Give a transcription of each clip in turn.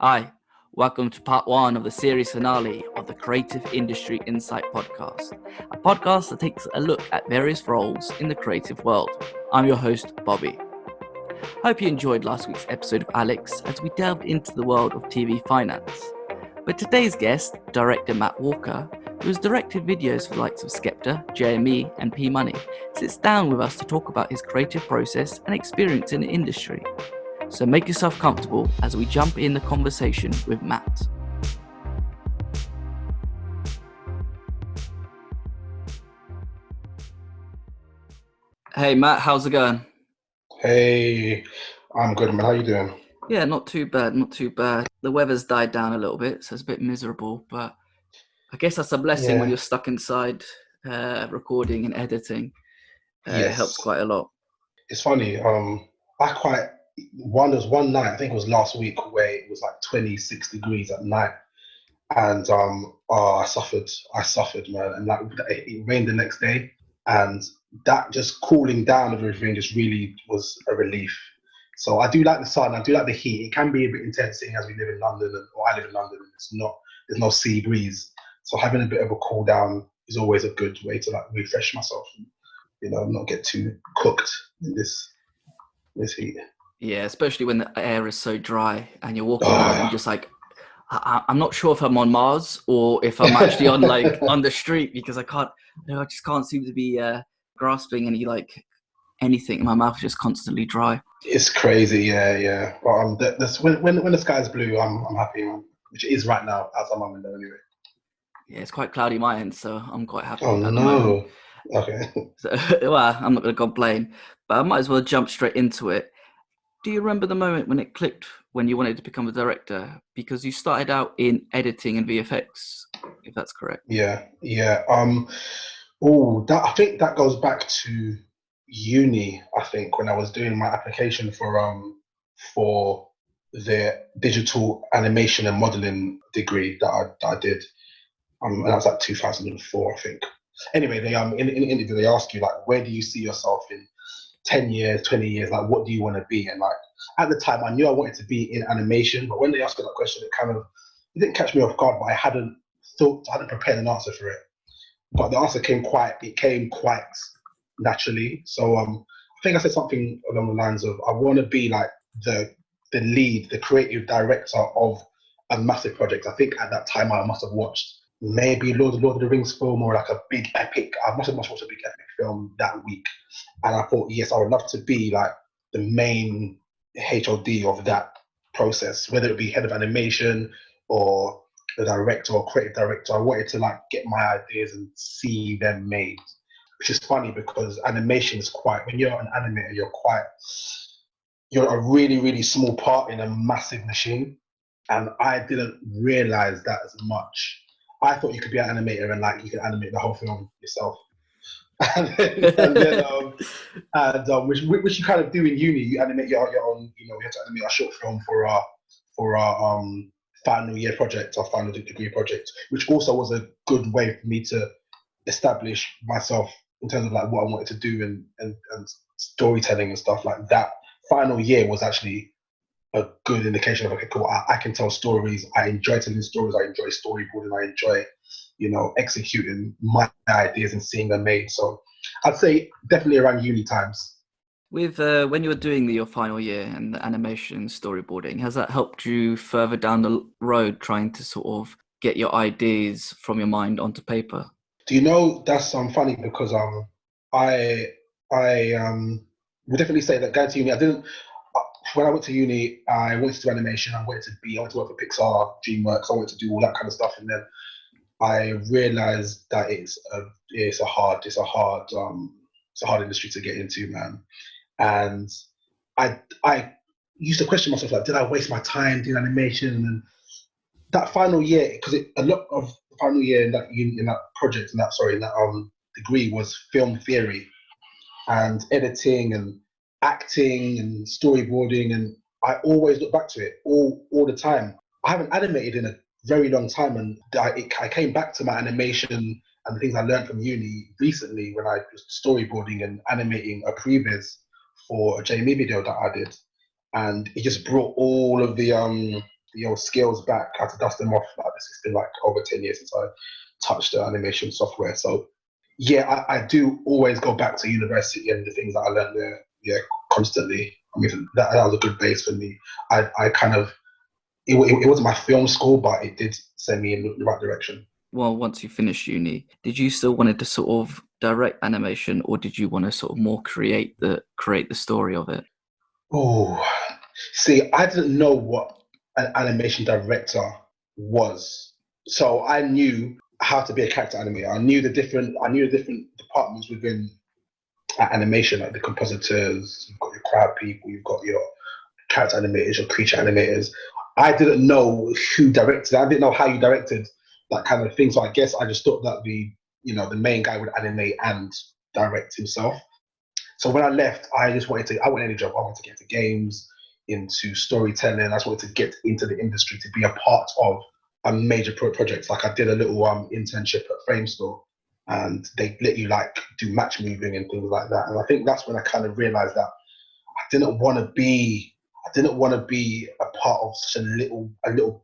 Hi, welcome to part one of the series finale of the Creative Industry Insight podcast, a podcast that takes a look at various roles in the creative world. I'm your host, Bobby. Hope you enjoyed last week's episode of Alex as we delved into the world of TV finance. But today's guest, director Matt Walker, who has directed videos for the likes of Skepta, JME, and P Money, sits down with us to talk about his creative process and experience in the industry. So make yourself comfortable as we jump in the conversation with Matt. Hey Matt, how's it going? Hey, I'm good, man. How you doing? Yeah, not too bad, not too bad. The weather's died down a little bit, so it's a bit miserable, but I guess that's a blessing when Yeah. you're stuck inside recording and editing. It helps Yes. quite a lot. It's funny. There's one night, I think it was last week, where it was like 26 degrees at night. And I suffered. Man. And like it rained the next day. And that just cooling down of everything just really was a relief. So I do like the sun, I do like the heat. It can be a bit intense seeing as we live in London, or I live in London, and there's no sea breeze. So having a bit of a cool down is always a good way to like refresh myself and, not get too cooked in this heat. Yeah, especially when the air is so dry and you're walking around and you're Oh. just like, I'm not sure if I'm on Mars or if I'm actually on on the street, because I just can't seem to be grasping anything. My mouth is just constantly dry. It's crazy, yeah. But when the sky's blue, I'm happy, man. Which it is right now, as I'm on window anyway. Yeah, it's quite cloudy my end, so I'm quite happy Oh at the moment. no. Okay. So, well, I'm not going to complain, but I might as well jump straight into it. Do you remember the moment when it clicked when you wanted to become a director? Because you started out in editing and VFX, if that's correct. Yeah. I think that goes back to uni. I think when I was doing my application for the digital animation and modeling degree that I did. And that was like 2004, I think. Anyway, they in the interview they ask you like, where do you see yourself in 10 years, 20 years? Like, what do you want to be? And like at the time, I knew I wanted to be in animation, but when they asked me that question, it didn't catch me off guard. But I hadn't prepared an answer for it. But the answer came quite naturally. So I think I said something along the lines of, I want to be like the lead, the creative director of a massive project. I think at that time I must have watched maybe Lord of the Rings film, or like a big epic. I must have watched a big epic film that week, and I thought, yes, I would love to be like the main HOD of that process, whether it be head of animation or the director or creative director. I wanted to like get my ideas and see them made, which is funny because animation is when you're an animator, you're a really, really small part in a massive machine. And I didn't realize that as much. I thought you could be an animator and like you could animate the whole film yourself. Which you kind of do in uni. You animate your own. We had to animate a short film for our final year project, our final degree project, which also was a good way for me to establish myself in terms of like what I wanted to do and storytelling and stuff like that. Final year was actually a good indication of, okay, cool, I can tell stories. I enjoy telling stories. I enjoy storyboarding. I enjoy, executing my ideas and seeing them made. So I'd say definitely around uni times. With when you were doing your final year and the animation storyboarding, has that helped you further down the road trying to sort of get your ideas from your mind onto paper? Do you know, that's funny because I would definitely say that going to uni, when I went to uni, I wanted to do animation. I wanted to work for Pixar, DreamWorks. I wanted to do all that kind of stuff, and then I realized that it's a hard industry to get into, man. And I used to question myself, like, did I waste my time doing animation? And that final year, because a lot of the final year in that project, in that degree was film theory and editing and acting and storyboarding, and I always look back to it all the time. I haven't animated in a very long time, and I came back to my animation and the things I learned from uni recently when I was storyboarding and animating a previs for a JME video that I did, and it just brought all of the skills back. I had to dust them off. Like this has been like over 10 years since I touched the animation software. So yeah, I do always go back to university and the things that I learned there. Yeah, constantly. I mean, that was a good base for me. I kind of it wasn't my film school, but it did send me in the right direction. Well, once you finished uni, did you still wanted to sort of direct animation, or did you want to sort of more create the story of it? Oh, see, I didn't know what an animation director was, so I knew how to be a character animator. I knew the different departments within animation, like the compositors. You've got your crowd people, you've got your character animators, your creature animators. I didn't know who directed. I didn't know how you directed that kind of thing. So I guess I just thought that the main guy would animate and direct himself. So when I left, I want any job. I wanted to get into games, into storytelling. I just wanted to get into the industry to be a part of a major project. Like I did a little internship at Frame Store, and they let you like do match moving and things like that. And I think that's when I kind of realized that I didn't want to be a part of such a little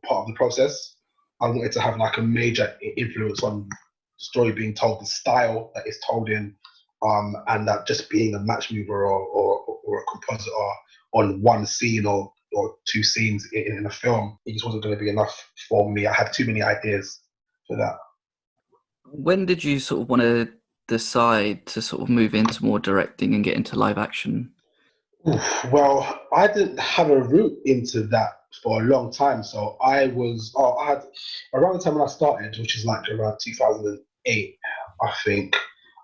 part of the process. I wanted to have like a major influence on the story being told, the style that it's told in, and that just being a match mover or a compositor on one scene or two scenes in a film, it just wasn't going to be enough for me. I had too many ideas for that. When did you sort of want to decide to sort of move into more directing and get into live action? Well, I didn't have a route into that for a long time. So I had around the time when I started, which is like around 2008, I think.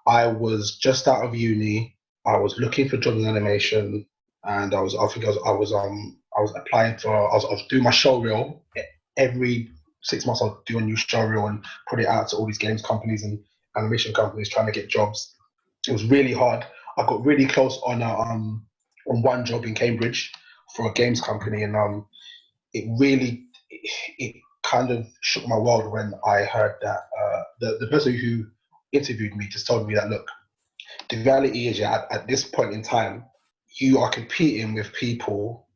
I was just out of uni. I was looking for jobs in animation, and I was applying for. I was doing my show reel every 6 months. I'll do a new show reel and put it out to all these games companies and animation companies trying to get jobs. It was really hard. I got really close on one job in Cambridge for a games company, and it kind of shook my world when I heard that the person who interviewed me just told me that, look, the reality is, yeah, at this point in time, you are competing with people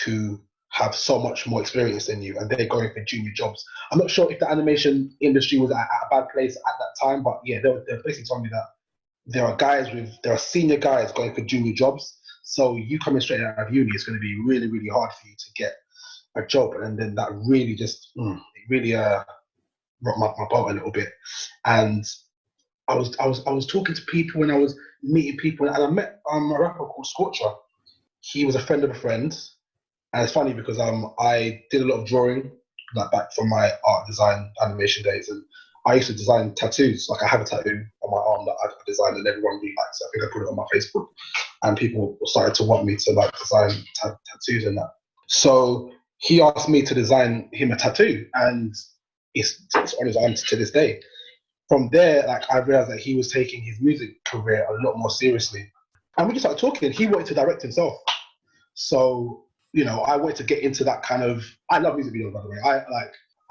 who have so much more experience than you, and they're going for junior jobs. I'm not sure if the animation industry was at a bad place at that time, but yeah, they're basically telling me that there are senior guys going for junior jobs. So you coming straight out of uni, it's going to be really, really hard for you to get a job. And then that really just, rocked my boat a little bit. And I was talking to people and I was meeting people, and I met a rapper called Scorcher. He was a friend of a friend. And it's funny because I did a lot of drawing, like back from my art design animation days, and I used to design tattoos. Like I have a tattoo on my arm that I designed, and everyone really likes it. I think I put it on my Facebook, and people started to want me to like design tattoos and that. So he asked me to design him a tattoo, and it's on his arm to this day. From there, like I realized that he was taking his music career a lot more seriously, and we just started talking. He wanted to direct himself, so I wanted to get into that kind of. I love music videos, by the way.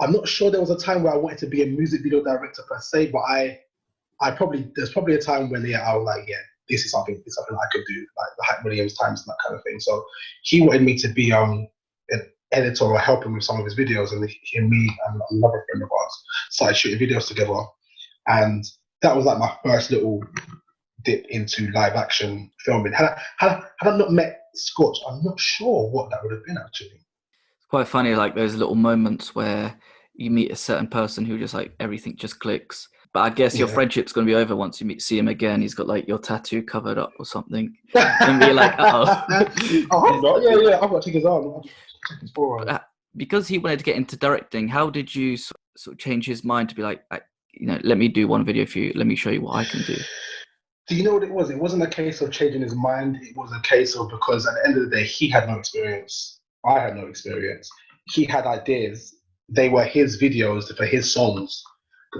I'm not sure there was a time where I wanted to be a music video director per se, but there's probably a time when I was like, yeah, this is something I could do, like the Hype Williams times and that kind of thing. So he wanted me to be an editor or help him with some of his videos, and me and another friend of ours started shooting videos together, and that was like my first little dip into live action filming. Had I not met Scorch, I'm not sure what that would have been actually. It's quite funny, like those little moments where you meet a certain person who just like everything just clicks. But I guess your friendship's going to be over once you see him again. He's got like your tattoo covered up or something, and be like, "Uh-oh." I hope not. Yeah. I've got to check his arm. Because he wanted to get into directing, how did you sort of change his mind to be like, let me do one video for you. Let me show you what I can do. Do you know what it was? It wasn't a case of changing his mind. It was a case of, because at the end of the day, he had no experience. I had no experience. He had ideas. They were his videos for his songs.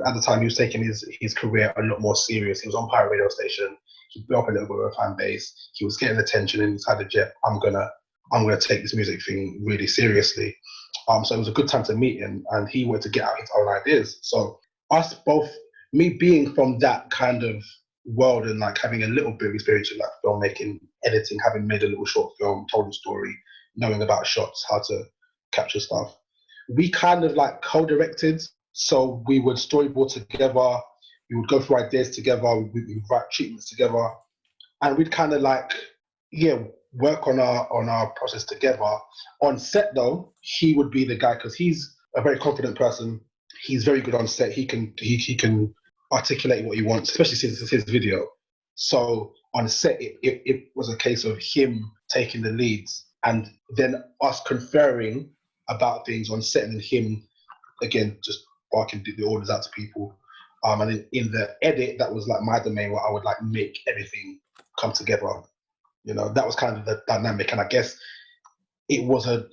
At the time, he was taking his career a lot more serious. He was on pirate radio station. He built up a little bit of a fan base. He was getting attention, and he decided, yeah, I'm gonna take this music thing really seriously. So it was a good time to meet him, and he wanted to get out his own ideas. So us both, me being from that kind of world and like having a little bit of experience in like filmmaking, editing, having made a little short film, told a story, knowing about shots, how to capture stuff. we kind of like co-directed. So we would storyboard together, we would go through ideas together, we'd write treatments together, and we'd kind of like, yeah, work on our process together. On set though, he would be the guy because he's a very confident person. He's very good on set. He can articulate what he wants, especially since it's his video. So on set, it was a case of him taking the leads and then us conferring about things on set, and then him again just barking the orders out to people. And then in the edit, that was like my domain where I would like make everything come together. You know, that was kind of the dynamic, and I guess it was a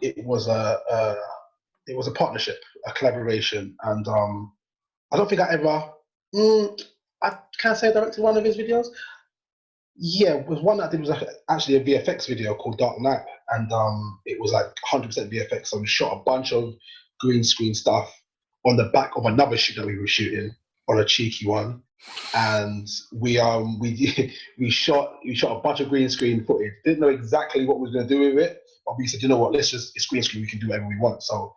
partnership, a collaboration, and I don't think I ever. I can't say I directed one of his videos. Yeah, it was one that I did was actually a VFX video called Dark Knight, and it was like 100% VFX. So we shot a bunch of green screen stuff on the back of another shoot that we were shooting on a cheeky one, and we shot a bunch of green screen footage. Didn't know exactly what we were going to do with it, but we said, you know what, it's green screen. We can do whatever we want. So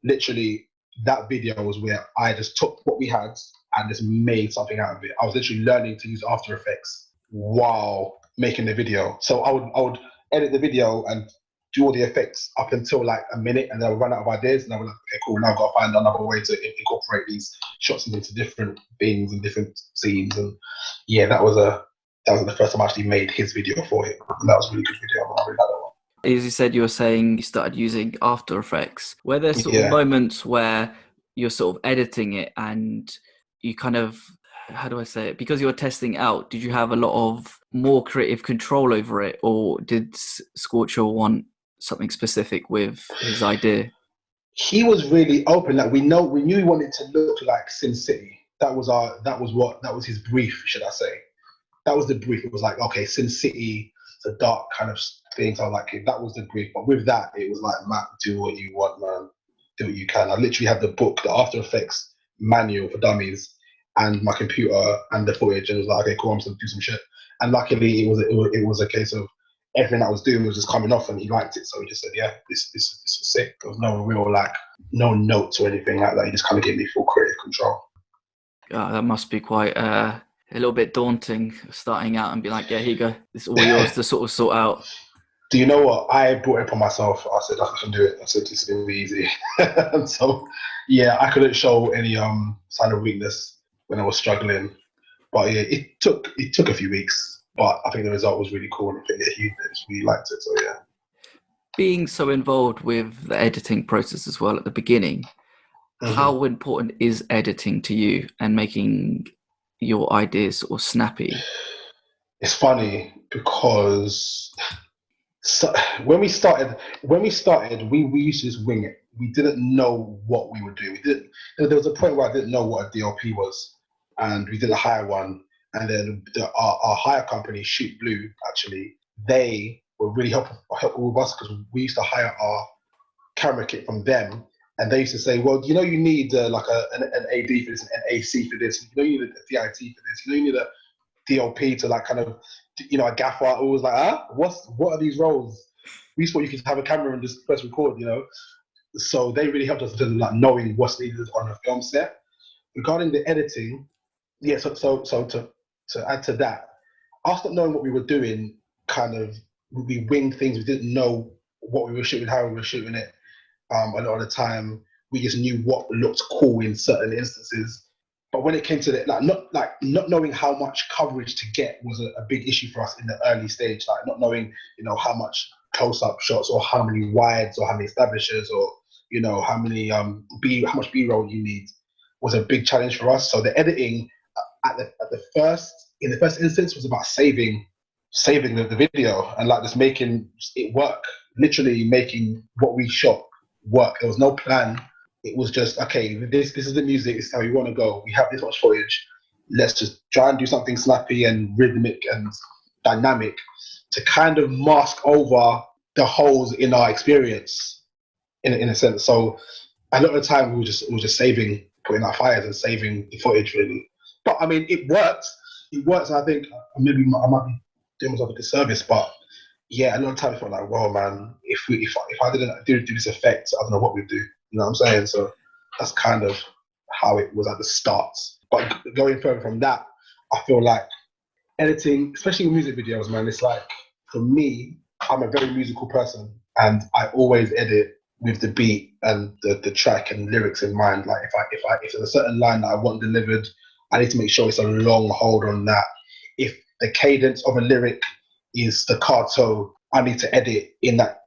literally, that video was where I just took what we had and just made something out of it. I was literally learning to use After Effects while making the video. So I would edit the video and do all the effects up until like a minute, and then I would run out of ideas, and I would like, okay, cool, now I've got to find another way to incorporate these shots into different things and different scenes. And yeah, that was the first time I actually made his video for him, and that was a really good video. I really like that one. As you said, you were saying you started using After Effects. Were there sort of moments where you're sort of editing it and you kind of, how do I say it? Because you were testing out, did you have a lot of more creative control over it, or did Scorcher want something specific with his idea? He was really open. Like we knew he wanted to look like Sin City. That was his brief, should I say? That was the brief. It was like, okay, Sin City, it's a dark kind of thing. So I was like, that was the brief. But with that, it was like, Matt, do what you want, man. Do what you can. I literally had the book, the After Effects manual for dummies, and my computer and the footage, and it was like, okay, cool, I'm just gonna do some shit. And luckily, it was a case of everything I was doing was just coming off, and he liked it, so he just said, yeah, this is sick. There was no real no notes or anything like that. He just kind of gave me full creative control. That must be quite a little bit daunting, starting out and be like, yeah, here you go, it's all yours to sort of sort out. Do you know what? I brought it upon myself. I said, I can do it. I said, this is going to be easy. And so, yeah, I couldn't show any sign of weakness when I was struggling. But yeah, it took a few weeks. But I think the result was really cool. And I think he really liked it. So yeah. Being so involved with the editing process as well at the beginning, how important is editing to you and making your ideas sort of snappy? It's funny because when we started, we used to just wing it. We didn't know what we would do. There was a point where I didn't know what a DOP was, and we didn't hire one. And then our hire company, Shoot Blue, actually, they were really helpful with us because we used to hire our camera kit from them, and they used to say, well, you know, you need like an AD for this, an AC for this, you know, you need a DIT for this, you know, you need a DOP to like kind of, you know, a gaffer. It was like, what are these roles? We thought you could have a camera and just press record, you know. So they really helped us in terms of like knowing what's needed on a film set. Regarding the editing, yeah. So to add to that, us not knowing what we were doing, kind of we winged things. We didn't know what we were shooting, how we were shooting it. A lot of the time, we just knew what looked cool in certain instances. But when it came to the, not knowing how much coverage to get was a big issue for us in the early stage. Like not knowing, you know, how much close-up shots or how many wides or how many establishers or, you know, how much B-roll you need was a big challenge for us. So the editing in the first instance was about saving the video and like just making it work, literally making what we shot work. There was no plan. It was just, okay, this is the music, this is how we want to go. We have this much footage. Let's just try and do something snappy and rhythmic and dynamic to kind of mask over the holes in our experience, in a sense. So a lot of the time we were just saving, putting out fires and saving the footage really. But I mean, it worked. It works. And I think maybe I might be doing myself a disservice, but yeah, a lot of times I felt like, well, man, if I didn't do this effect, I don't know what we'd do. You know what I'm saying? So that's kind of how it was at the start. But going further from that, I feel like editing, especially with music videos, man, it's like, for me, I'm a very musical person, and I always edit with the beat and the track and lyrics in mind. Like if there's a certain line that I want delivered, I need to make sure it's a long hold on that. If the cadence of a lyric is staccato, I need to edit in that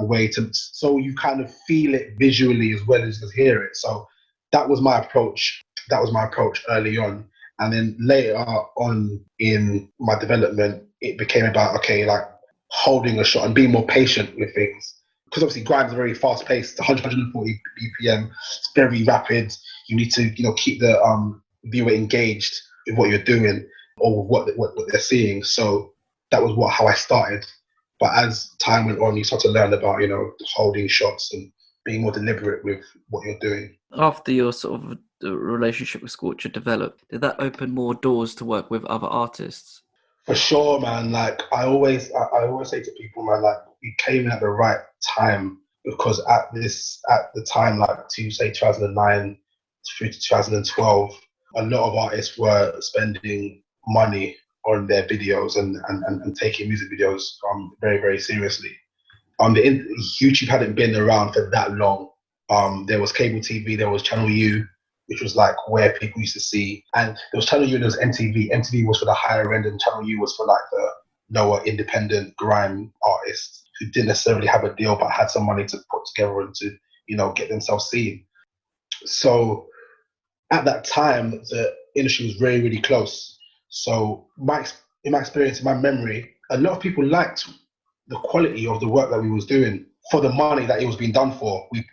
way to, so you kind of feel it visually as well as just hear it. So that was my approach. That was my approach early on. And then later on in my development, it became about, okay, like holding a shot and being more patient with things. Because obviously Grime's very fast paced, 140 BPM, it's very rapid. You need to, keep the viewer engaged with what you're doing or what they're seeing. So that was how I started. But as time went on, you start to learn about, holding shots and being more deliberate with what you're doing. After your sort of the relationship with Scorcher developed, did that open more doors to work with other artists? For sure, man. Like I always say to people, man, like you came in at the right time, because at the time, like to say 2009 through to 2012, a lot of artists were spending money on their videos and taking music videos very, very seriously. YouTube hadn't been around for that long. There was cable TV, there was Channel U, which was like where people used to see, and there was Channel U and there was MTV. MTV was for the higher end, and Channel U was for like the lower independent grime artists who didn't necessarily have a deal but had some money to put together and to get themselves seen. So at that time, the industry was really, really close. So in my experience, in my memory, a lot of people liked the quality of the work that we was doing for the money that it was being done for. We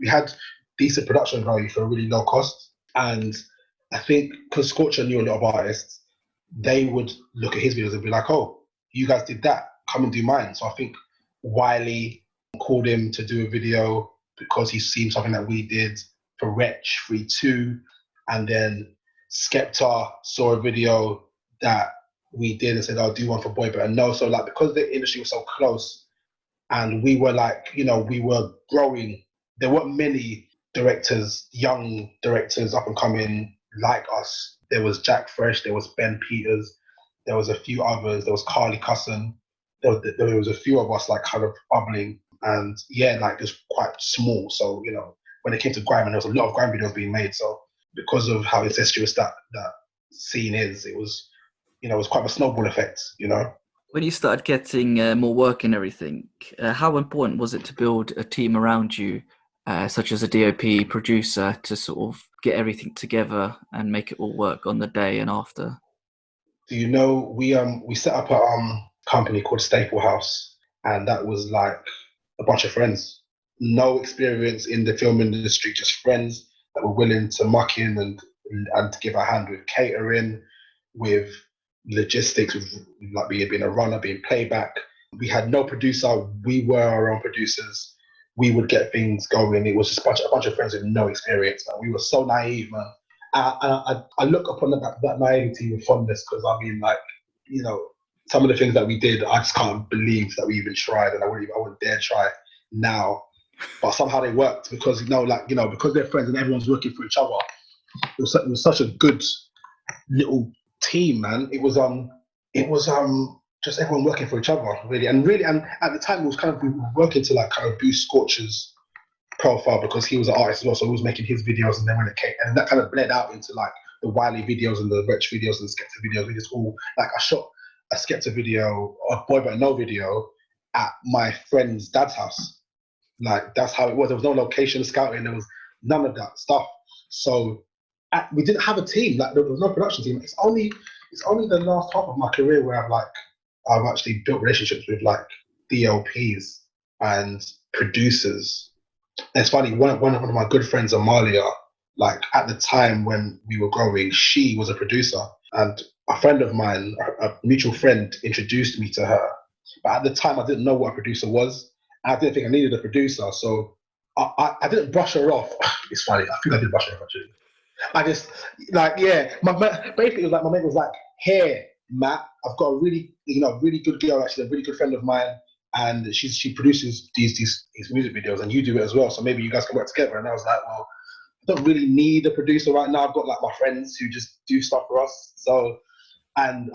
had decent production value for a really low cost. And I think because Scorcher knew a lot of artists, they would look at his videos and be like, oh, you guys did that, come and do mine. So I think Wiley called him to do a video because he's seen something that we did for Wretch 3-2. And then Skepta saw a video that we did and said, I'll do one for Boy Better Know. So like, because the industry was so close and we were like, we were growing, there weren't many directors, young directors up and coming like us. There was Jack Fresh, there was Ben Peters, there was a few others, there was Carly Cusson, there was a few of us like kind of bubbling, and yeah, like just quite small. So, when it came to grime, and there was a lot of grime videos being made. So because of how incestuous that scene is, it was, it was quite a snowball effect, When you started getting more work and everything, how important was it to build a team around you, such as a DOP producer, to sort of get everything together and make it all work on the day and after? Do we set up a company called Staple House, and that was like a bunch of friends. No experience in the film industry, just friends that were willing to muck in and to give a hand with catering, with logistics, with like being a runner, being playback. We had no producer. We were our own producers. We would get things going. It was just a bunch of friends with no experience. Man. We were so naive, man. I look upon that naivety with fondness, because I mean, like, some of the things that we did, I just can't believe that we even tried, and I wouldn't dare try now. But somehow they worked because because they're friends and everyone's working for each other. It was such a good little team, man. It was just everyone working for each other, really, and at the time it was kind of, we were working to like kind of boost Scorcher's profile, because he was an artist as well, so he was making his videos, and then when it came, and that kind of bled out into like the Wiley videos and the Wretch videos and the Skepta videos. We just all, like, I shot a Skepta video, a Boy Better Know video at my friend's dad's house. Like, that's how it was. There was no location scouting, there was none of that stuff. So we didn't have a team. Like, there was no production team. It's only the last half of my career where I've actually built relationships with like DLPs and producers. And it's funny, one of my good friends, Amalia, like at the time when we were growing, she was a producer, and a friend of mine, a mutual friend, introduced me to her. But at the time, I didn't know what a producer was. I didn't think I needed a producer, so I didn't brush her off. It's funny, I think I did brush her off actually. I just, like, yeah, basically it was like, my mate was like, "Here, Matt, I've got a really good girl, actually, a really good friend of mine, and she produces these music videos, and you do it as well. So maybe you guys can work together. And I was like, well, I don't really need a producer right now. I've got like my friends who just do stuff for us. So, and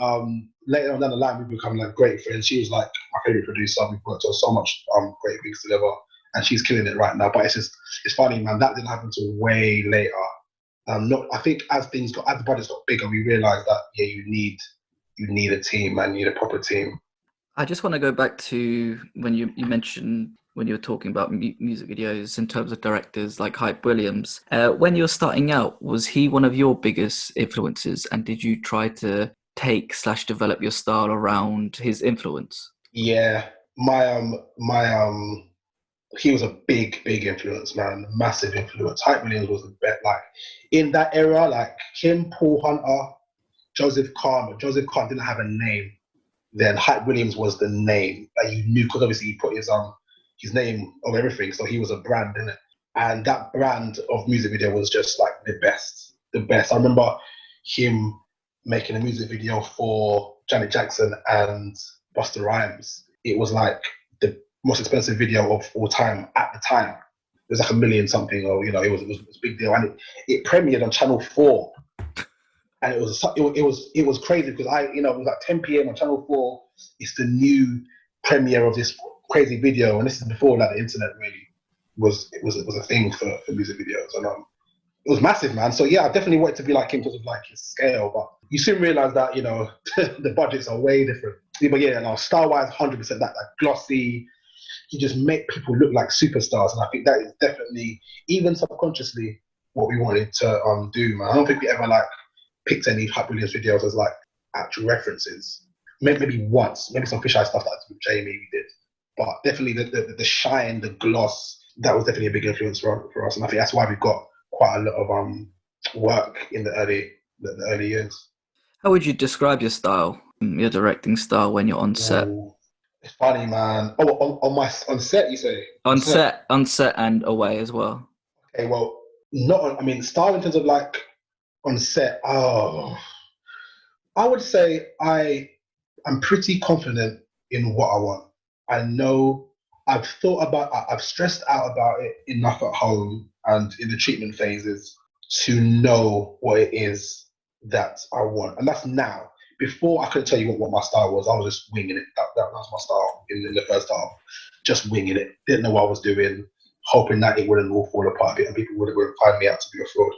later on down the line, we become like great friends. She was like my favorite producer. We've worked on so much great things together, and she's killing it right now. But it's funny, man. That didn't happen till way later. I think as the budgets got bigger, we realized that you need a team, man. You need a proper team. I just want to go back to when you mentioned when you were talking about music videos in terms of directors like Hype Williams. When you were starting out, was he one of your biggest influences, and did you try to take/develop your style around his influence? Yeah, he was a big influence, man. Massive influence. Hype Williams was the best. Like in that era, like him, Paul Hunter, Joseph Kahn. But Joseph Kahn didn't have a name. Then Hype Williams was the name that you knew, because obviously he put his name on everything, so he was a brand, innit? And that brand of music video was just like the best. I remember him making a music video for Janet Jackson and Busta Rhymes. It was like the most expensive video of all time at the time. It was like $1 million something, or it was a big deal, and it premiered on Channel 4. And it was crazy because it was like 10 p.m. on Channel 4. It's the new premiere of this crazy video, and this is before like the internet really was a thing for music videos, and it was massive, man. So yeah, I definitely wanted to be like him because of like his scale, but you soon realize that the budgets are way different. But yeah, no, style-wise, 100% that glossy. You just make people look like superstars, and I think that is definitely, even subconsciously, what we wanted to do, man. I don't think we ever like picked any Hype Williams videos as like actual references. Maybe once, maybe some fisheye stuff that with Jamie we did, but definitely the shine, the gloss, that was definitely a big influence for us, and I think that's why we got quite a lot of work in the early years. How would you describe your style, your directing style, when you're on set? Ooh, it's funny, man. Oh, on set, you say? On set, and away as well. Okay, well, not on. I mean, style in terms of like on set. Oh, I would say I'm pretty confident in what I want. I know I've stressed out about it enough at home and in the treatment phases to know what it is that I want. And that's now. Before, I couldn't tell you what my style was. I was just winging it. That was my style in the first half. Just winging it. Didn't know what I was doing, hoping that it wouldn't all fall apart and people wouldn't find me out to be a fraud.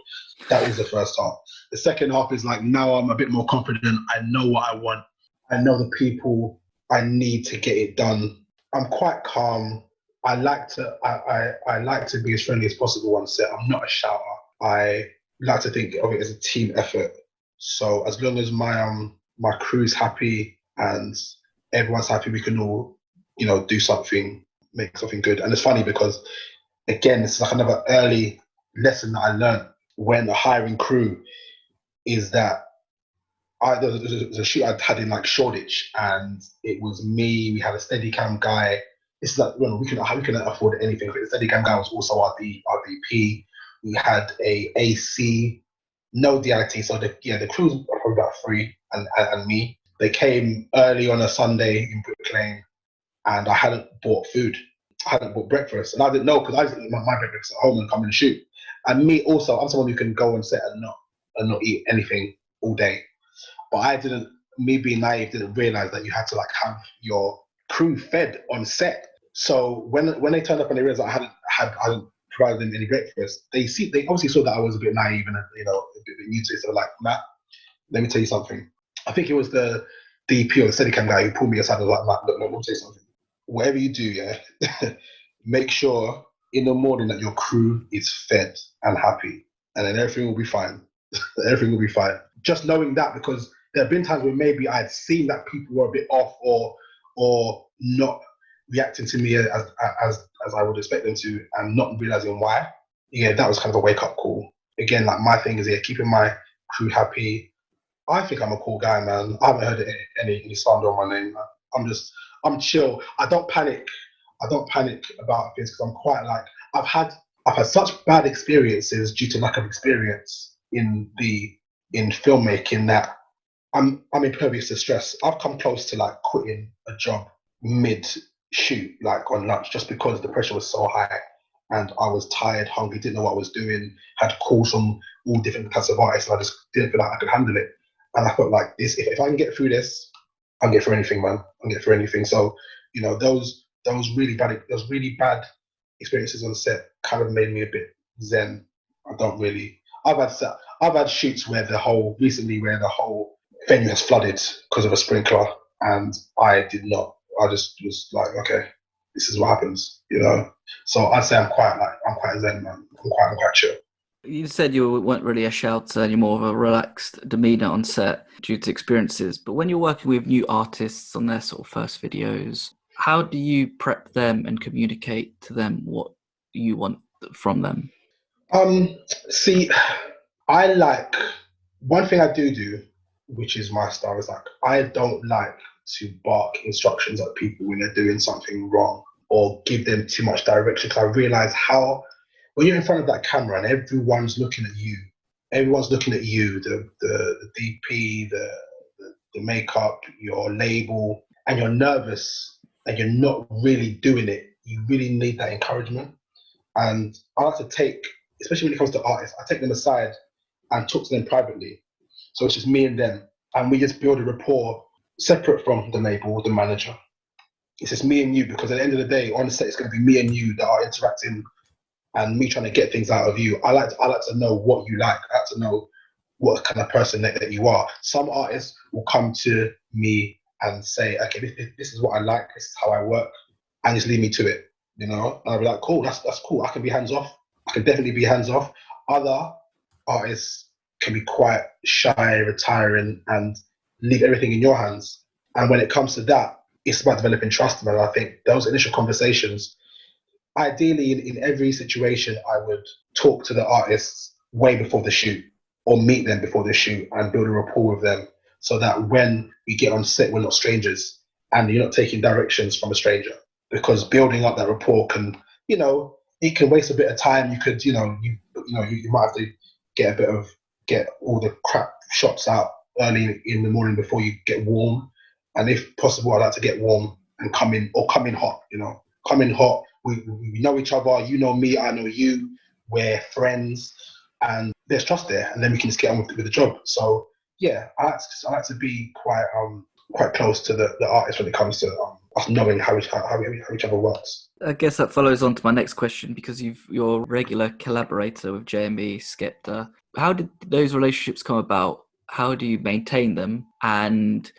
That was the first half. The second half is like, now I'm a bit more confident. I know what I want. I know the people I need to get it done. I'm quite calm. I like to be as friendly as possible on set. I'm not a shouter. I like to think of it as a team effort. So as long as my crew's happy and everyone's happy, we can all, do something, make something good. And it's funny because, again, it's like another early lesson that I learned when hiring crew is that there was a shoot I'd had in like Shoreditch, and it was me. We had a Steadicam guy. It's like, we couldn't afford anything. But the Steadicam guy was also our DP. We had a AC, no DIT. So the crew was probably about 3 and me. They came early on a Sunday in Brick Lane, and I hadn't bought food. I hadn't bought breakfast, and I didn't know because I just eat my breakfast at home and come and shoot. And me also, I'm someone who can go on set and not eat anything all day. But I didn't. Me being naive, didn't realize that you had to like have your crew fed on set. So when they turned up and they realized I hadn't provided them any breakfast, they obviously saw that I was a bit naive and a bit new to it. So they're like, Matt, let me tell you something. I think it was the DP or the Steadicam guy who pulled me aside and was like, Matt, look, let me tell you something. Whatever you do, yeah, make sure in the morning that your crew is fed and happy, and then everything will be fine. Everything will be fine. Just knowing that, because there have been times where maybe I'd seen that people were a bit off or not reacting to me as I would expect them to, and not realizing why. Yeah, that was kind of a wake up call. Again, like my thing is keeping my crew happy. I think I'm a cool guy, man. I haven't heard any slander on my name, man. I'm chill. I don't panic about things because I'm quite like, I've had such bad experiences due to lack of experience in filmmaking that I'm impervious to stress. I've come close to like quitting a job mid shoot like on lunch just because the pressure was so high and I was tired, hungry, didn't know what I was doing, had calls from all different kinds of artists, and I just didn't feel like I could handle it. And I felt like this, if I can get through this, I can get through anything, man. I can get through anything. So, you know, those really bad experiences on set kind of made me a bit zen. I don't really. I've had shoots where the whole venue has flooded because of a sprinkler, and I did not. I just was like, okay, this is what happens, you know. So I'd say I'm quite zen, man. I'm quite chill. You said you weren't really a shouter, you're more of a relaxed demeanour on set due to experiences. But when you're working with new artists on their sort of first videos, how do you prep them and communicate to them what you want from them? Um, See, I like one thing I do, which is my style, is like I don't like to bark instructions at people when they're doing something wrong or give them too much direction. Because I realize how when you're in front of that camera and everyone's looking at you, the DP, the makeup, your label, and you're nervous and you're not really doing it. You really need that encouragement. And I like to take, especially when it comes to artists, I take them aside and talk to them privately. So it's just me and them, and we just build a rapport separate from the label, the manager. It's just me and you, because at the end of the day, on the set, it's going to be me and you that are interacting, and me trying to get things out of you. I like to know what you like. I like to know what kind of person that you are. Some artists will come to me and say, okay, this is what I like. This is how I work, and just leave me to it. You know, and I'll be like, cool, that's cool. I can be hands off. I can definitely be hands off. Other artists can be quite shy, retiring, and leave everything in your hands. And when it comes to that, it's about developing trust. And I think those initial conversations, ideally in every situation, I would talk to the artists way before the shoot or meet them before the shoot and build a rapport with them so that when we get on set, we're not strangers and you're not taking directions from a stranger. Because building up that rapport can, you know, it can waste a bit of time. You could, you might have to get all the crap shots out early in the morning before you get warm. And if possible, I'd like to get warm and come in hot, come in hot. We know each other. You know me, I know you. We're friends, and there's trust there, and then we can just get on with the job. So yeah, I like to be quite close to the artist when it comes to us knowing how each other works. I guess that follows on to my next question, because you're a regular collaborator with JME, Skepta. How did those relationships come about? How do you maintain them? And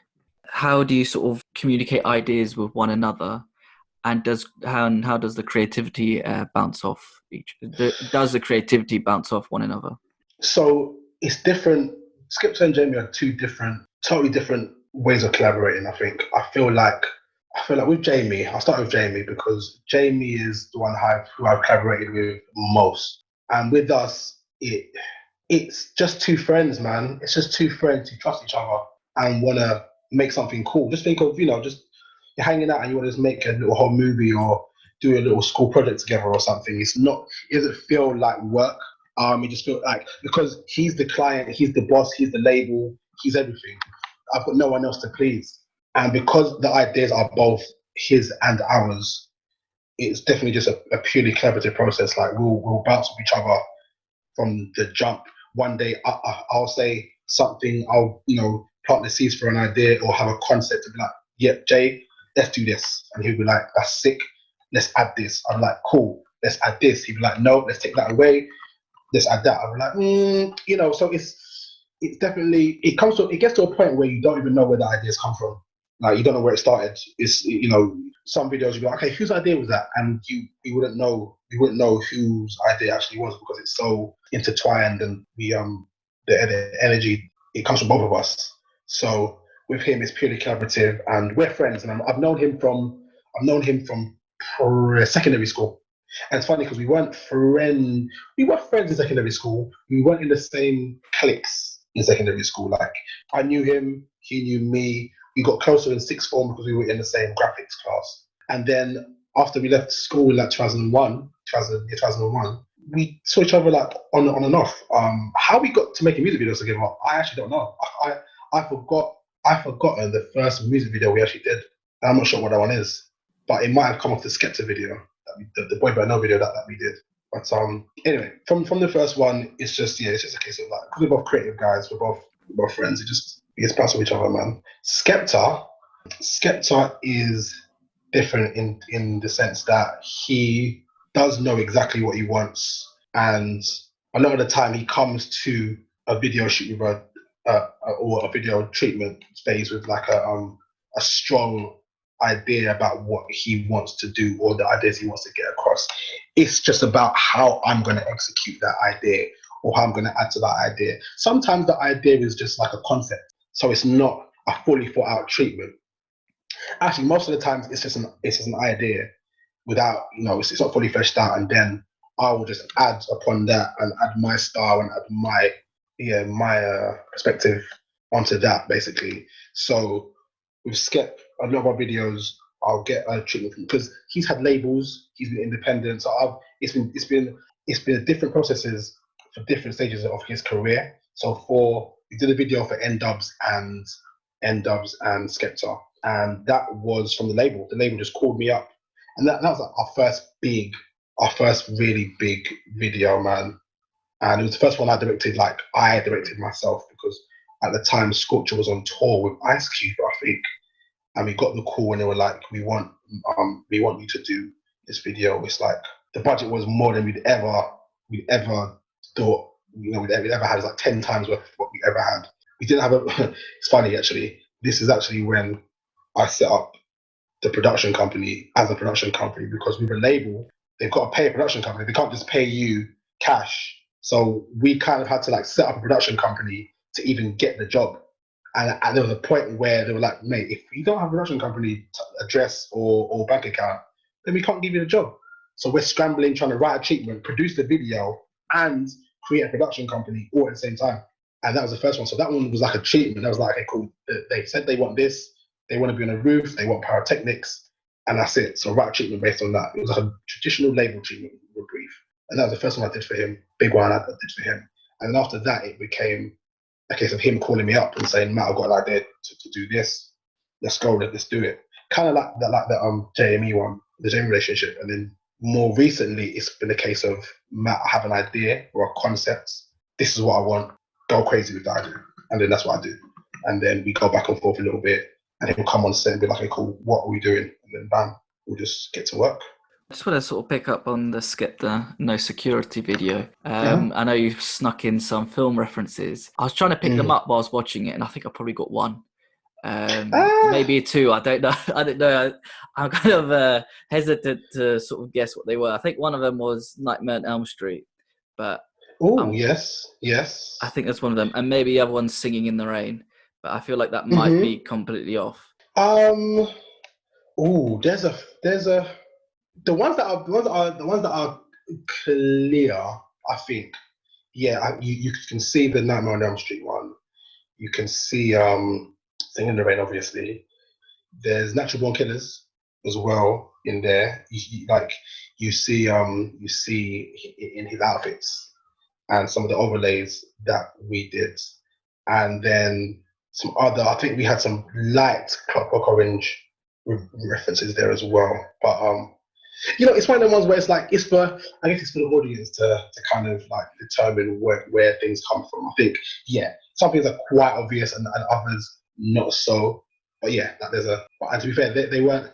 how do you sort of communicate ideas with one another? And how does the creativity bounce off does the creativity bounce off one another? So it's different. Skepta and Jamie are two totally different ways of collaborating. I feel like with Jamie, I'll start with Jamie because Jamie is the one who I've collaborated with most. And with us, it's just two friends, man. It's just two friends who trust each other and want to make something cool. Just think of, just you're hanging out and you want to just make a little whole movie or do a little school project together or something. It doesn't feel like work. It just feels like, because he's the client, he's the boss, he's the label, he's everything. I've got no one else to please. And because the ideas are both his and ours, it's definitely just a purely collaborative process. Like we'll bounce off each other from the jump. One day I'll say something, I'll plant the seeds for an idea or have a concept and be like, yep, Jay, let's do this. And he'll be like, that's sick, let's add this. I'm like, cool, let's add this. He'll be like, no, let's take that away, let's add that. I'm like, so it's definitely, it gets to a point where you don't even know where the ideas come from. Like you don't know where it started. It's some videos you'll be like, okay, whose idea was that? And you wouldn't know whose idea actually was, because it's so intertwined, and the energy, it comes from both of us. So with him, it's purely collaborative, and we're friends. And I've known him from secondary school. And it's funny because we were friends in secondary school. We weren't in the same cliques in secondary school. Like I knew him, he knew me. We got closer in sixth form because we were in the same graphics class. And then after we left school in like 2001, we saw each other like on and off. How we got to making music videos together, I actually don't know. I've forgotten the first music video we actually did. And I'm not sure what that one is. but it might have come off the Skepta video, the Boy Better Know video that we did. But anyway, from the first one, it's just a case of like, we're both creative guys, we're both friends. It just we just bounce with each other, man. Skepta is different in the sense that he does know exactly what he wants, and a lot of the time he comes to a video shoot with or a video treatment phase with like a strong idea about what he wants to do or the ideas he wants to get across. It's just about how I'm going to execute that idea or how I'm going to add to that idea. Sometimes the idea is just like a concept, so it's not a fully thought out treatment. Actually, most of the times it's just an idea without, it's not fully fleshed out, and then I will just add upon that and add my style and add my perspective onto that, basically. So with Skep, a lot of our videos, I'll get a treatment from, because he's had labels, he's been independent, so it's been different processes for different stages of his career. So we did a video for N-Dubs and Skepta, and that was from the label. The label just called me up, and that was like our first really big video, man. And it was the first one I directed myself, because at the time Sculpture was on tour with Ice Cube, I think, and we got the call and they were like, we want you to do this video. It's like the budget was more than we'd ever thought, we'd ever had. It's like 10 times worth of what we ever had. We didn't have it's funny actually, this is actually when I set up the production company as a production company, because with a label, they've got to pay a production company. They can't just pay you cash. So we kind of had to like set up a production company to even get the job. And there was a point where they were like, mate, if you don't have a production company address or bank account, then we can't give you the job. So we're scrambling, trying to write a treatment, produce the video, and create a production company all at the same time. And that was the first one. So that one was like a treatment. That was like, okay, cool. They said they want this. They want to be on a roof. They want pyrotechnics. And that's it. So write a treatment based on that. It was like a traditional label treatment, with brief. And that was the first one I did for him. Big one I did for him. And then after that, it became a case of him calling me up and saying, Matt, I've got an idea to do this. Let's go, let's do it. Kind of like the JME one, the JME relationship. And then more recently, it's been a case of, Matt, I have an idea or a concept. This is what I want. Go crazy with the idea. And then that's what I do. And then we go back and forth a little bit, and he'll come on set and be like, okay, cool, what are we doing? And then bam, we'll just get to work. I just want to sort of pick up on the Skepta No Security video. I know you snuck in some film references. I was trying to pick them up while I was watching it, and I think I probably got one. Maybe two, I don't know. I don't know. I'm kind of hesitant to sort of guess what they were. I think one of them was Nightmare on Elm Street, but yes. I think that's one of them, and maybe the other one's Singing in the Rain, but I feel like that might be completely off. There's the ones that are clear, I think. Yeah, you can see the Nightmare on Elm Street one. You can see Singing in the Rain, obviously. There's Natural Born Killers as well in there. You see in his outfits and some of the overlays that we did, and then some other. I think we had some light Clockwork Orange references there as well. But it's one of the ones where it's like it's for the audience to kind of like determine where things come from. I think some things are quite obvious and others not so. But yeah, and to be fair, they weren't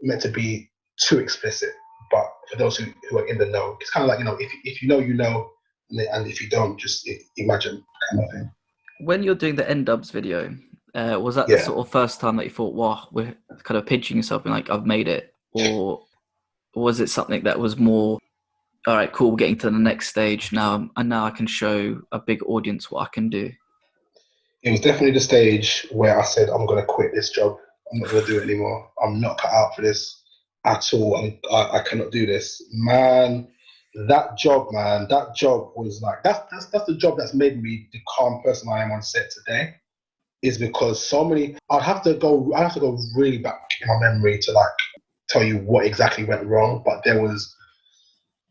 meant to be too explicit. But for those who are in the know, it's kind of like, if you know, and if you don't, just imagine kind of thing. When you're doing the N-Dubs video, was that the sort of first time that you thought, wow, we're kind of pinching yourself and like, I've made it? Or was it something that was more, all right, cool, we're getting to the next stage now, and now I can show a big audience what I can do? It was definitely the stage where I said, I'm going to quit this job. I'm not going to do it anymore. I'm not cut out for this at all. I cannot do this. Man, that job was like, that's the job that's made me the calm person I am on set today, is because I'd have to go really back in my memory to like tell you what exactly went wrong. But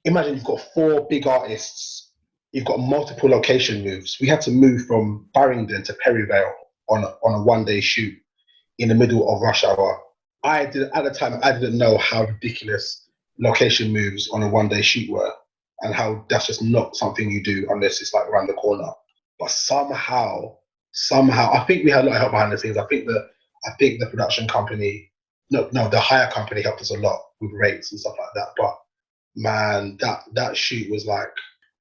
imagine you've got 4 big artists. You've got multiple location moves. We had to move from Barrington to Perryvale on a one-day shoot in the middle of rush hour. I did at the time. I didn't know how ridiculous location moves on a one-day shoot were, and how that's just not something you do unless it's like around the corner. But somehow, I think we had a lot of help behind the scenes. I think the production company, no, the hire company helped us a lot with rates and stuff like that. But man, that shoot was like,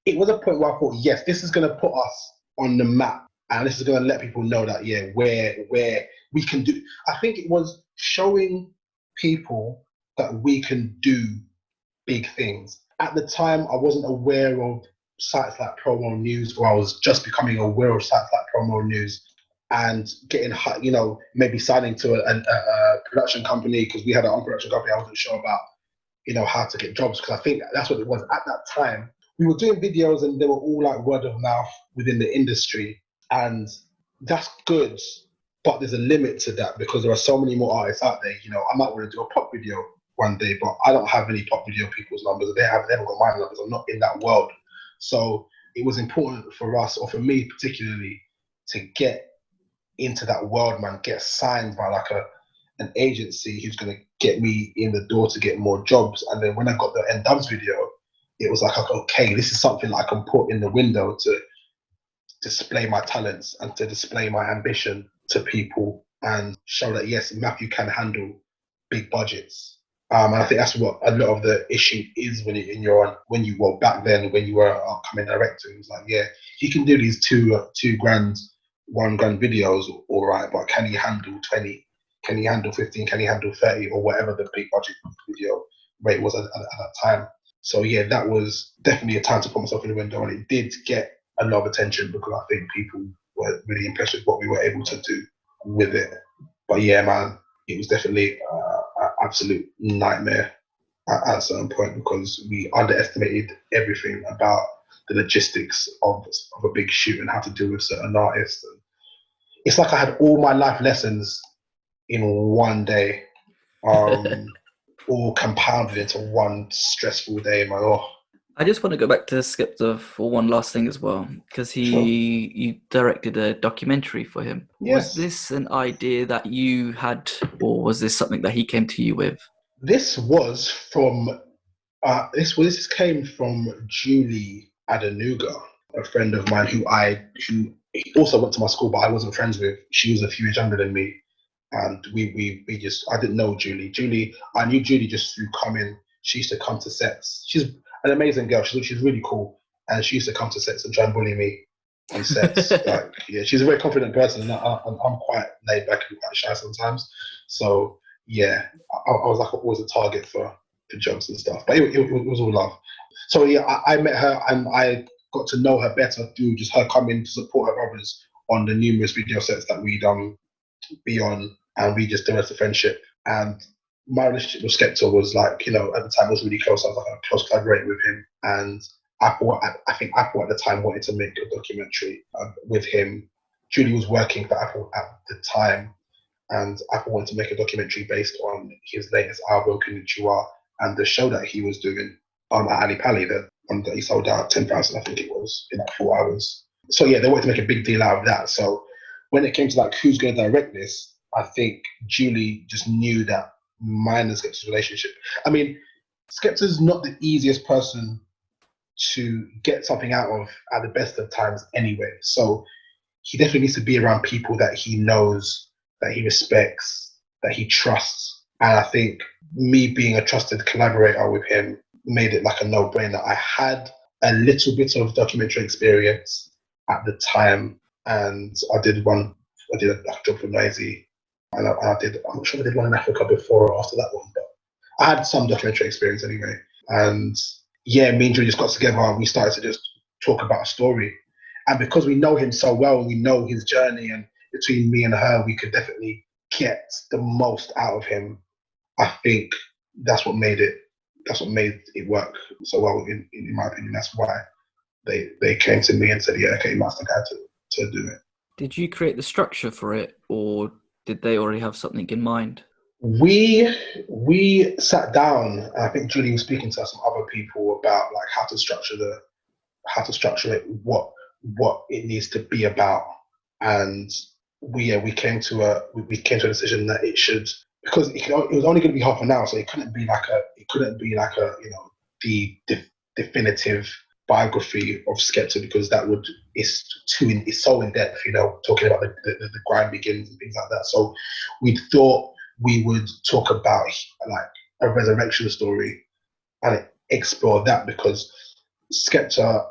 it was a point where I thought, yes, this is going to put us on the map, and this is going to let people know that, yeah, where we can do. I think it was showing people that we can do big things. At the time, I wasn't aware of sites like Promo News, or I was just becoming aware of sites like Promo News, and getting, maybe signing to a production company, because we had our own production company. I wasn't sure about, how to get jobs, because I think that's what it was at that time. We were doing videos and they were all like word of mouth within the industry, and that's good, but there's a limit to that because there are so many more artists out there. I might want to do a pop video one day, but I don't have any pop video people's numbers. They have never got my numbers. I'm not in that world. So it was important for us, or for me particularly, to get into that world, man, get signed by like an agency who's going to get me in the door to get more jobs. And then when I got the N-Dubs video, it was like, okay, this is something that I can put in the window to display my talents and to display my ambition to people and show that, yes, Matthew can handle big budgets. And I think that's what a lot of the issue is when back then, when you were an upcoming director, it was like, yeah, he can do these $2 grand, $1 grand videos, all right, but can he handle 20? Can he handle 15? Can he handle 30? Or whatever the big budget video rate was at that time. So yeah, that was definitely a time to put myself in the window, and it did get a lot of attention because I think people were really impressed with what we were able to do with it. But yeah, man, it was definitely an absolute nightmare at a certain point, because we underestimated everything about the logistics of a big shoot and how to deal with certain artists. And it's like I had all my life lessons in one day, all compounded into one stressful day, man. Oh. I just want to go back to Skepta for one last thing as well, because you directed a documentary for him. Yes. Was this an idea that you had, or was this something that he came to you with? This was from this came from Julie Adenuga, a friend of mine who also went to my school, but I wasn't friends with. She was a few years younger than me, and I didn't know Julie. I knew Julie just through coming. She used to come to sets. She's an amazing girl. She's really cool, and she used to come to sets and try and bully me on sets. She's a very confident person, and I'm quite laid back and quite shy sometimes. So yeah, I was like always a target for jokes and stuff, but it was all love. So yeah, I met her and I got to know her better through just her coming to support her brothers on the numerous video sets that we'd be on, and we just developed a friendship. And my relationship with Skepta was like, at the time was really close. I was like a close collaborator with him, and I think Apple at the time wanted to make a documentary with him. Julie was working for Apple at the time, and Apple wanted to make a documentary based on his latest album, Konnichiwa, and the show that he was doing at Ali Pali, the one that he sold out 10,000, I think it was, in like 4 hours. So yeah, they wanted to make a big deal out of that. So when it came to like who's going to direct this, I think Julie just knew that mine and Skepta's relationship. I mean, Skepta's not the easiest person to get something out of at the best of times anyway. So he definitely needs to be around people that he knows, that he respects, that he trusts. And I think me being a trusted collaborator with him made it like a no-brainer. I had a little bit of documentary experience at the time, and I did a job for Noisy, and I'm not sure if I did one in Africa before or after that one, but I had some documentary experience anyway. And yeah, me and Julie just got together and we started to just talk about a story. And because we know him so well, and we know his journey, and between me and her, we could definitely get the most out of him. I think that's what made it work so well, in my opinion. That's why they came to me and said, yeah, okay, Master Guy to do it. Did you create the structure for it, or did they already have something in mind? We sat down, and I think Julie was speaking to some other people about like how to structure it, what it needs to be about, and we came to a decision that it should because it was only going to be half an hour, so it couldn't be like a definitive biography of Skepta, because it's so in depth, talking about the Grime begins and things like that. So we thought we would talk about like a resurrection story and explore that, because Skepta,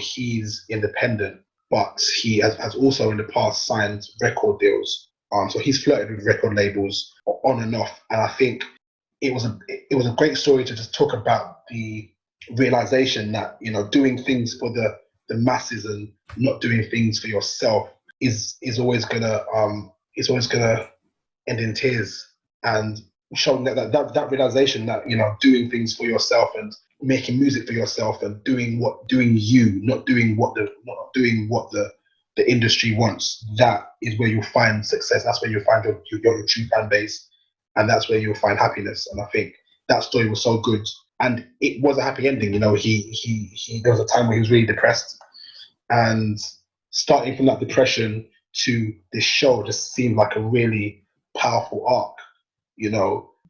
he's independent, but he has also in the past signed record deals. So he's flirted with record labels on and off, and I think it was a great story to just talk about the realization that doing things for the masses and not doing things for yourself is always gonna end in tears, and showing that realization that doing things for yourself and making music for yourself and doing you, not doing what the industry wants, that is where you'll find success. That's where you'll find your true fan base, and that's where you'll find happiness. And I think that story was so good, and it was a happy ending. He there was a time where he was really depressed, and starting from that depression to this show just seemed like a really powerful arc.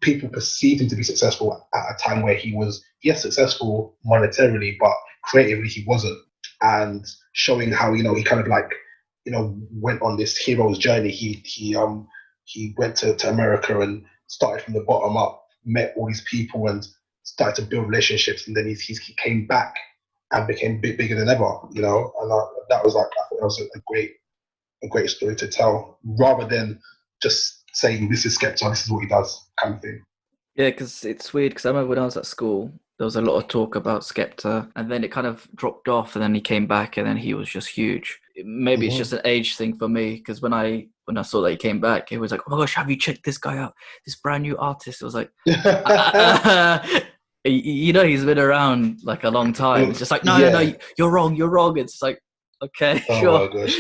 People perceived him to be successful at a time where he was, yes, successful monetarily, but creatively he wasn't. And showing how he kind of went on this hero's journey. He went to America and started from the bottom up, met all these people and started to build relationships, and then he came back and became bigger than ever. And that was I thought that was a great story to tell, rather than just saying this is Skepta, this is what he does, kind of thing. Yeah, because it's weird, because I remember when I was at school, there was a lot of talk about Skepta, and then it kind of dropped off, and then he came back, and then he was just huge. Maybe it's just an age thing for me, because when I saw that he came back, it was like, oh my gosh, have you checked this guy out? This brand new artist. It was like, he's been around like a long time. It's just like, no, you're wrong. It's like, okay, sure. Oh my gosh.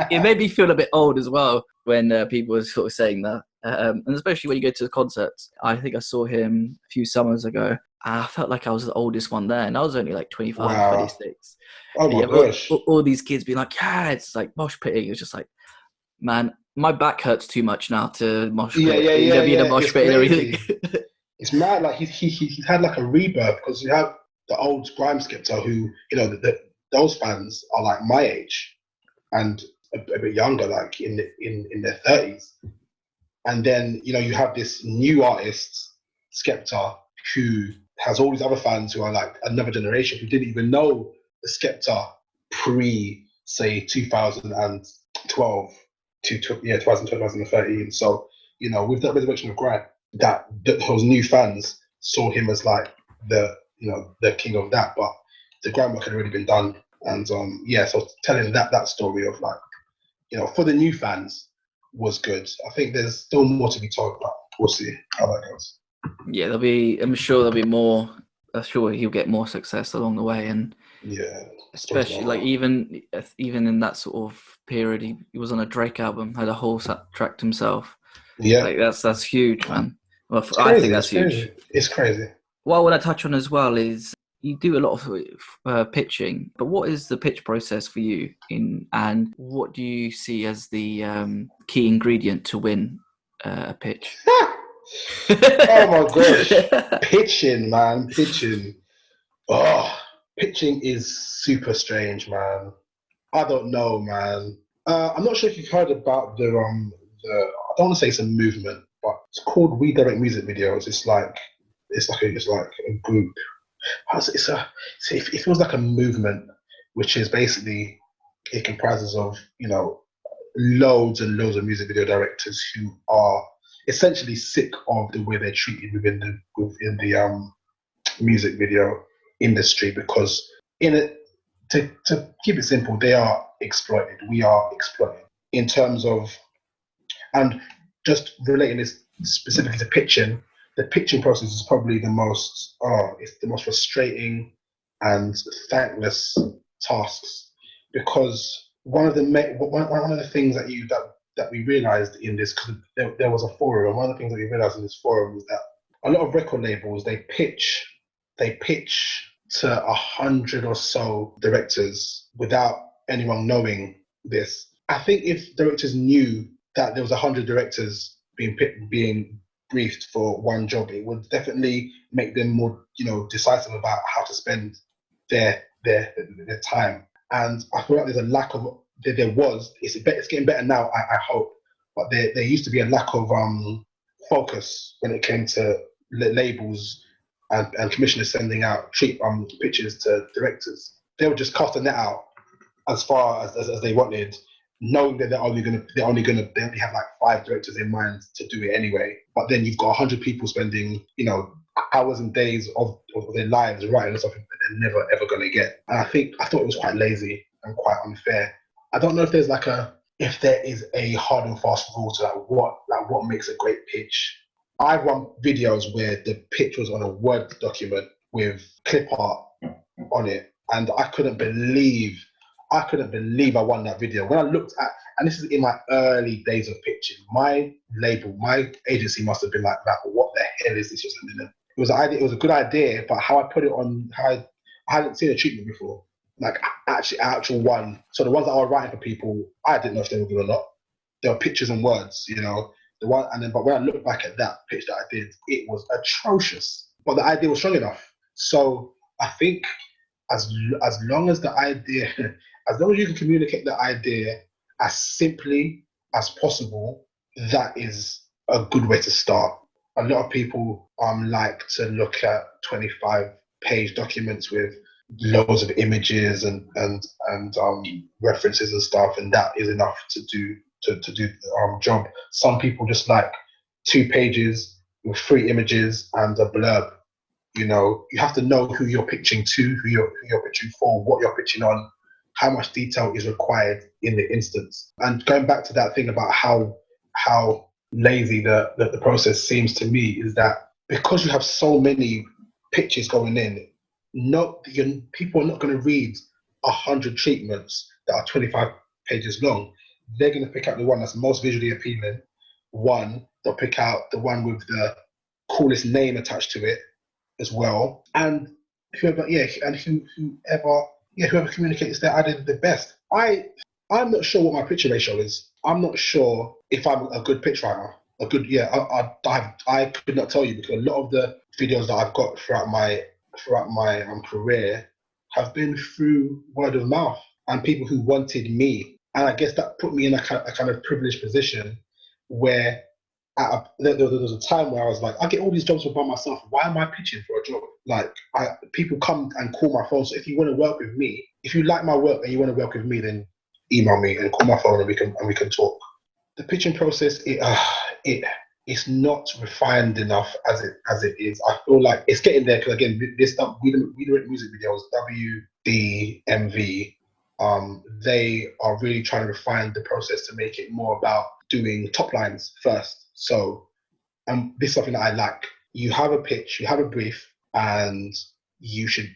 it made me feel a bit old as well when people were sort of saying that. And especially when you go to the concerts. I think I saw him a few summers ago. I felt like I was the oldest one there, and I was only like 25, Wow. 26. Oh my gosh. All these kids being like, yeah, it's like mosh pitting. It was just like, man, my back hurts too much now to mosh pit. Be in a mosh pit and everything. It's mad. Like he's had like a rebirth, because you have the old Grime Skepta who, those fans are like my age and a bit younger, like in their 30s. And then, you have this new artist, Skepta, who has all these other fans who are like another generation who didn't even know the Skepta pre, say, 2012 to 2013. So, with that resurrection of Grime, that those new fans saw him as like the king of that, but the groundwork had already been done. And so telling that story of like, for the new fans was good. I think there's still more to be told, but we'll see how that goes. Yeah, I'm sure there'll be more. I'm sure he'll get more success along the way, and yeah, especially like even in that sort of period, he was on a Drake album, had a whole track to himself. Yeah, like that's huge, man. Well, I think that's huge. It's crazy. What I want to touch on as well is you do a lot of pitching, but what is the pitch process for you, and what do you see as the key ingredient to win a pitch? Oh my gosh, pitching, man, pitching. Oh, pitching is super strange, man. I don't know, man. I'm not sure if you've heard about the I don't want to say it's a movement, but it's called We Direct Music Videos. It's like a group. It feels like a movement, which is basically, it comprises of loads and loads of music video directors who are essentially sick of the way they're treated within the music video industry, because to keep it simple, they are exploited. We are exploited in terms of, and just relating this specifically to pitching. The pitching process is probably the most frustrating and thankless tasks, because one of the things that we realized in this, because there was a forum, and one of the things that we realized in this forum is that a lot of record labels, they pitch to 100 or so directors without anyone knowing this. I think if directors knew that there was 100 directors being briefed for one job, it would definitely make them more, decisive about how to spend their time. And I feel like there's a lack of it's getting better now, I hope, but there used to be a lack of focus when it came to labels and commissioners sending out pictures to directors. They would just cast the net out as far as they wanted, knowing that they only have like 5 directors in mind to do it anyway. But then you've got 100 people spending, hours and days of their lives writing something that they're never ever going to get. And I thought it was quite lazy and quite unfair. I don't know if there is a hard and fast rule to what makes a great pitch. I've run videos where the pitch was on a Word document with clip art on it, and I couldn't believe I won that video. When I looked at, and this is in my early days of pitching, my agency must have been like, what the hell is this you're sending in? It was a good idea, but how I put it on, I hadn't seen a treatment before, like actual one. So the ones that I was writing for people, I didn't know if they were good or not. There were pictures and words, but when I look back at that pitch that I did, it was atrocious. But the idea was strong enough. So I think as long as the idea, as long as you can communicate the idea as simply as possible, that is a good way to start. A lot of people like to look at 25-page documents with loads of images and references and stuff, and that is enough to do the job. Some people just like 2 pages with 3 images and a blurb. You have to know who you're pitching to, who you're pitching for, what you're pitching on, how much detail is required in the instance. And going back to that thing about how lazy the process seems to me, is that because you have so many pitches going in, people are not going to read 100 treatments that are 25 pages long. They're going to pick out the one that's most visually appealing. They'll pick out the one with the coolest name attached to it as well, and whoever communicates their idea the best. I'm not sure what my pitch ratio is. I'm not sure if I'm a good pitch writer. I could not tell you, because a lot of the videos that I've got throughout my career have been through word of mouth and people who wanted me. And I guess that put me in a kind of privileged position where there was a time where I was like, I get all these jobs by myself. Why am I pitching for a job? Like, people come and call my phone. So if you want to work with me, if you like my work and you want to work with me, then email me and call my phone and we can talk. The pitching process, it's not refined enough as it is. I feel like it's getting there, because again, this stuff, we do music videos, WDMV. They are really trying to refine the process to make it more about doing top lines first. So, this is something that I like. You have a pitch, you have a brief, and you should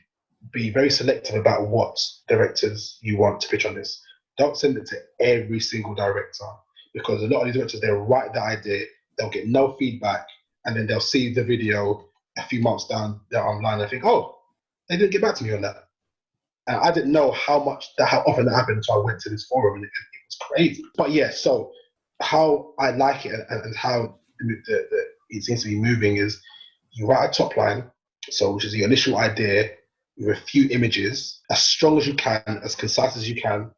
be very selective about what directors you want to pitch on this. Don't send it to every single director, because a lot of these directors, they'll write the idea, they'll get no feedback, and then they'll see the video a few months down the line and think, oh, they didn't get back to me on that. And I didn't know how often that happened until I went to this forum, and it was crazy. But yeah, so how I like it and how it seems to be moving is, you write a top line, which is the initial idea, with a few images, as strong as you can, as concise as you can.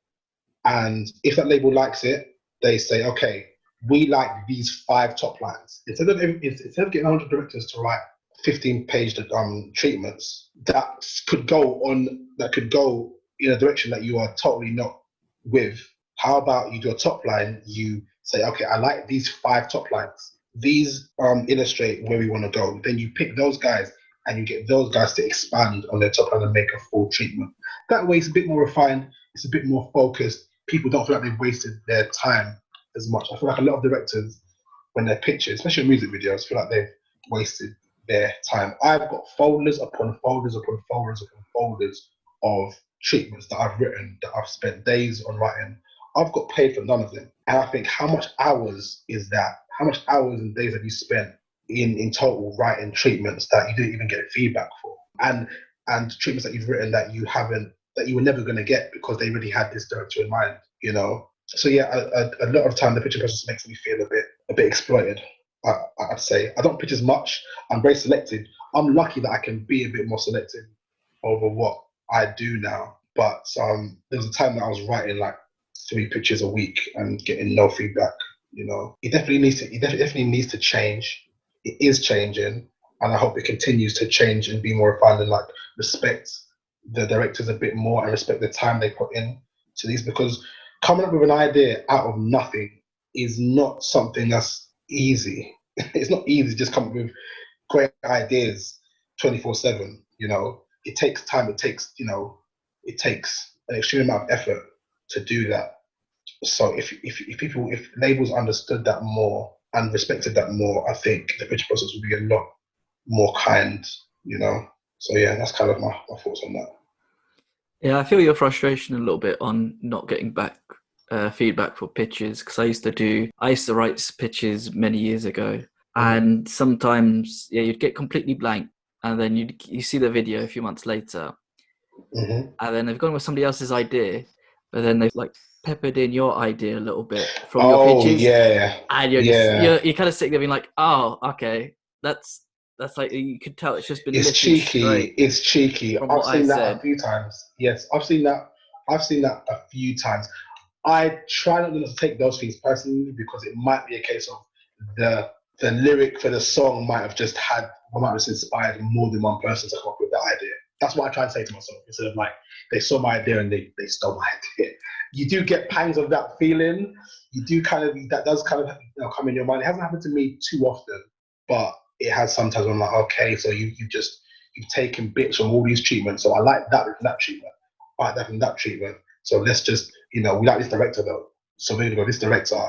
And if that label likes it, they say, okay, we like these 5 top lines. Instead of getting 100 directors to write 15-page treatments that could go in a direction that you are totally not with, how about you do a top line? You say, okay, I like these 5 top lines. These illustrate where we want to go. Then you pick those guys and you get those guys to expand on their top line and make a full treatment. That way it's a bit more refined, it's a bit more focused. People don't feel like they've wasted their time as much. I feel like a lot of directors, when they're pitching, especially in music videos, feel like they've wasted their time. I've got folders upon folders upon folders upon folders of treatments that I've written, that I've spent days on writing. I've got paid for none of them. And I think, how much hours is that? How much hours and days have you spent in total writing treatments that you didn't even get feedback for? And treatments that you've written that you were never going to get because they really had this director in mind, So yeah, a lot of time the pitching process makes me feel a bit exploited. I'd say I don't pitch as much. I'm very selective. I'm lucky that I can be a bit more selective over what I do now. But there was a time that I was writing like 3 pitches a week and getting no feedback. You know, it definitely needs to change. It is changing, and I hope it continues to change and be more refined and like respect the directors a bit more and respect the time they put in to these, because coming up with an idea out of nothing is not something that's easy. It's not easy to just come up with great ideas 24/7. You know, it takes time. It takes an extreme amount of effort to do that. So if labels understood that more and respected that more, I think the pitch process would be a lot more kind. You know. So yeah, that's kind of my thoughts on that. Yeah, I feel your frustration a little bit on not getting back feedback for pitches, because I used to write pitches many years ago, and sometimes you'd get completely blank, and then you see the video a few months later, and then they've gone with somebody else's idea, but then they've like peppered in your idea a little bit from your pitches, and you're kind of sitting there being like, oh, okay, that's like, you could tell it's just been lifted straight. It's cheeky. From I've what seen I that said. a few times. Yes, I've seen that a few times. I try not to take those things personally, because it might be a case of the lyric for the song might have just inspired more than one person to come up with that idea. That's what I try and say to myself, instead of like, they saw my idea and they stole my idea. You do get pangs of that feeling. You do that does kind of come in your mind. It hasn't happened to me too often, but it has sometimes. I'm like, okay, so you've taken bits from all these treatments. So I like that from that treatment. I like that from that treatment. So let's just, we like this director though. So we're gonna go, this director,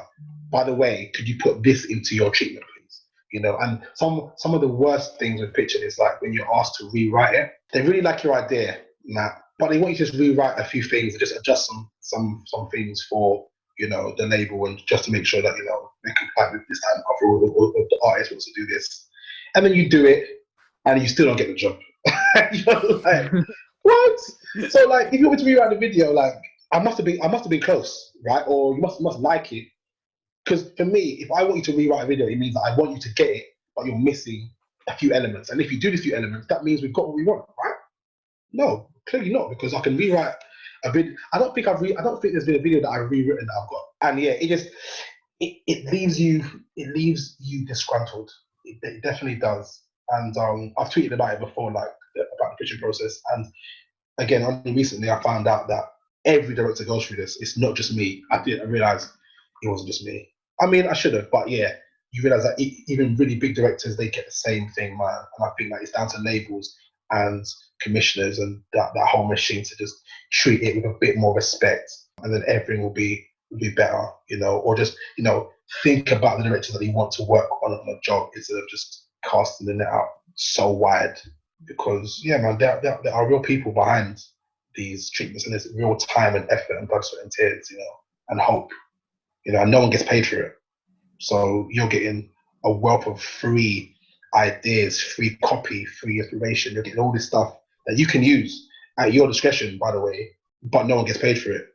by the way, could you put this into your treatment, please? And some of the worst things with pitching is like when you're asked to rewrite it. They really like your idea, Matt, but they want you to just rewrite a few things and just adjust some things for the label, and just to make sure that they comply with this time or the artist wants to do this, and then you do it and you still don't get the job. You're like, what? So like, if you want me to rewrite the video, like I must have been close, right? Or you must like it. Because for me, if I want you to rewrite a video, it means that I want you to get it, but you're missing a few elements. And if you do these few elements, that means we've got what we want, right? No, clearly not, because I can rewrite a video. I don't think there's been a video that I've rewritten that I've got. And yeah, it leaves you disgruntled. It definitely does. And I've tweeted about it before, like about the pitching process. And again, only recently I found out that every director goes through this. It's not just me. I realized it wasn't just me. I mean, I should have, but yeah, you realize that even really big directors, they get the same thing, man. And I think that it's down to labels and commissioners and that whole machine to just treat it with a bit more respect, and then everything will be better, or just, think about the directors that you want to work on a job, instead of just casting the net out so wide. Because yeah, man, there are real people behind these treatments, and there's real time and effort and blood, sweat and tears, and hope, and no one gets paid for it. So you're getting a wealth of free ideas, free copy, free information. You're getting all this stuff that you can use at your discretion, by the way, but no one gets paid for it,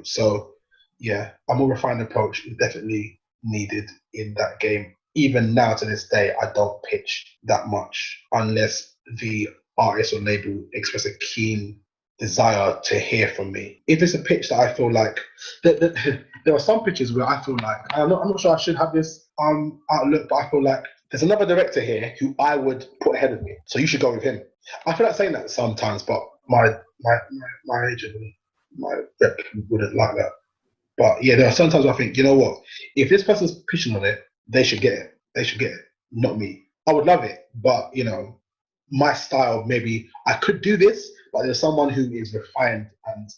So yeah, a more refined approach is definitely needed in that game. Even now to this day, I don't pitch that much unless the artist or label express a keen desire to hear from me. If it's a pitch that I feel like, there are some pitches where I feel like, I'm not sure I should have this outlook, but I feel like there's another director here who I would put ahead of me, so you should go with him. I feel like saying that sometimes, but my agent, my rep wouldn't like that. But yeah, there are sometimes I think, you know what, if this person's pitching on it, they should get it. They should get it, not me. I would love it, but my style, maybe I could do this, but there's someone who is refined and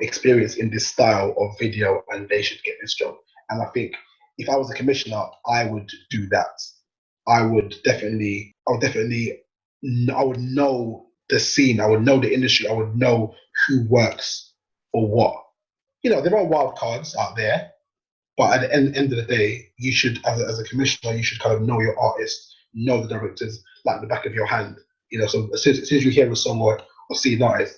experienced in this style of video, and they should get this job. And I think if I was a commissioner, I would do that. I would know the scene, I would know the industry, I would know who works for what. There are wild cards out there, but at the end of the day, you should, as a commissioner, you should kind of know your artists, know the directors like the back of your hand. So as soon as you hear a song or see an artist,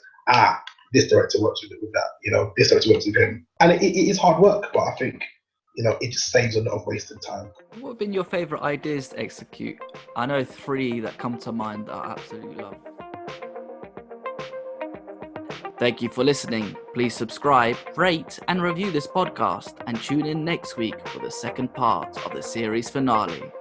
this director works with that. This director works with him, and it is hard work. But I think it just saves a lot of wasted time. What have been your favourite ideas to execute? I know 3 that come to mind that I absolutely love. Thank you for listening. Please subscribe, rate and review this podcast, and tune in next week for the second part of the series finale.